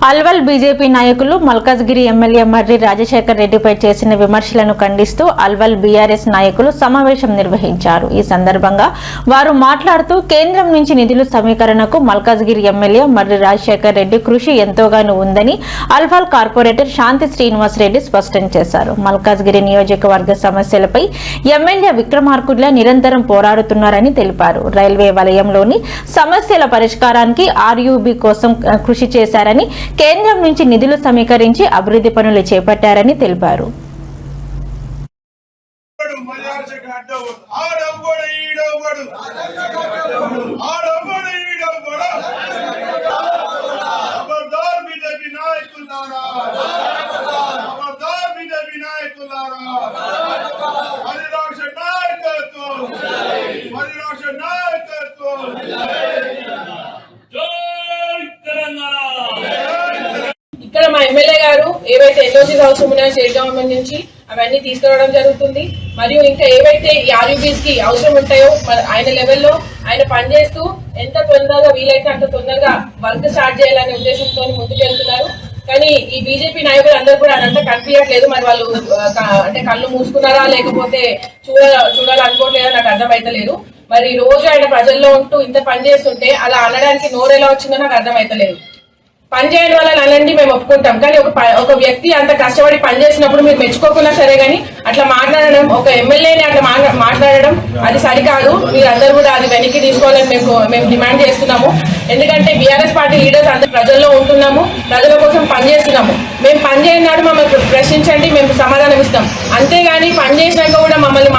Alwal BJP నాయకులు Malkajgiri MLA మర్రి రాజశేఖర్ రెడ్డిపై చేసిన విమర్శలను ఖండిస్తూ అల్వల్ బీఆర్ఎస్ నాయకులు సమావేశం నిర్వహించారు. ఈ సందర్భంగా వారు మాట్లాడుతూ కేంద్రం నుంచి నిధుల సమీకరణకు మల్కాజ్గిరి ఎమ్మెల్యే మర్రి రాజశేఖర్ రెడ్డి కృషి ఎంతోగానో ఉందని అల్వల్ కార్పొరేటర్ శాంతి శ్రీనివాస్ రెడ్డి స్పష్టం చేశారు. మల్కాజ్గిరి నియోజకవర్గ సమస్యలపై ఎమ్మెల్యే విక్రమార్కుడ్ల నిరంతరం పోరాడుతున్నారని తెలిపారు. రైల్వే వలయంలోని సమస్యల పరిష్కారానికి ఆర్యూబీ కోసం కృషి చేశారని, కేంద్రం నుంచి నిధులు సమీకరించి అభివృద్ధి పనులు చేపట్టారని తెలిపారు. ఇక్కడ మా ఎమ్మెల్యే గారు ఏవైతే ఎల్ఓసీస్ అవసరం ఉన్నాయో స్టేట్ గవర్నమెంట్ నుంచి అవన్నీ తీసుకురావడం జరుగుతుంది. మరియు ఇంకా ఏవైతే ఈ ఆర్యూబీస్ కి అవసరం ఉంటాయో ఆయన లెవెల్లో ఆయన పనిచేస్తూ ఎంత తొందరగా వీలైతే అంత తొందరగా వర్క్ స్టార్ట్ చేయాలనే ఉద్దేశంతో ముందుకెళ్తున్నారు. కానీ ఈ బీజేపీ నాయకులు అందరూ కూడా అదంతా కనిపించట్లేదు. మరి వాళ్ళు అంటే కళ్ళు మూసుకున్నారా లేకపోతే చూడాలనుకోవట్లేదా నాకు అర్థమైతలేదు. మరి రోజు ఆయన ప్రజల్లో ఉంటూ ఇంత పని చేస్తుంటే అలా అనడానికి నోరు ఎలా వచ్చిందో నాకు అర్థమైతలేదు. పని చేయడం వల్ల అనండి మేము ఒప్పుకుంటాం, కానీ ఒక వ్యక్తి అంత కష్టపడి పని చేసినప్పుడు మీరు మెచ్చుకోకున్నా సరే కానీ అట్లా మాట్లాడడం, ఒక ఎమ్మెల్యేని అట్లా మాట్లాడడం అది సరికాదు. మీరు అందరూ కూడా అది వెనక్కి తీసుకోవాలని మేము డిమాండ్ చేస్తున్నాము. ఎందుకంటే బీఆర్ఎస్ పార్టీ లీడర్స్ అందరూ ప్రజల్లో ఉంటున్నాము, ప్రజల కోసం పనిచేస్తున్నాము. మేము పని చేయనాడు మమ్మల్ని ప్రశ్నించండి, మేము సమాధానం ఇస్తాం. అంతేగాని పని చేసినాక కూడా మమ్మల్ని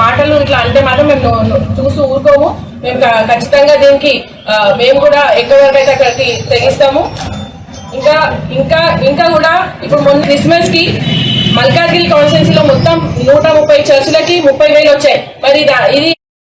మాటలు ఇట్లా అంటే మాత్రం మేము చూస్తూ ఊరుకోము. మేము ఖచ్చితంగా దీనికి మేము కూడా ఎక్కువ వరకు అయితే అక్కడికి తెగిస్తాము. ఇంకా కూడా ఇప్పుడు మొన్న క్రిస్మస్ కి మల్కాజ్గిరి కాన్స్టిట్యున్సీలో మొత్తం 130 చర్చిలకి 30,000 వచ్చాయి. మరి ఇది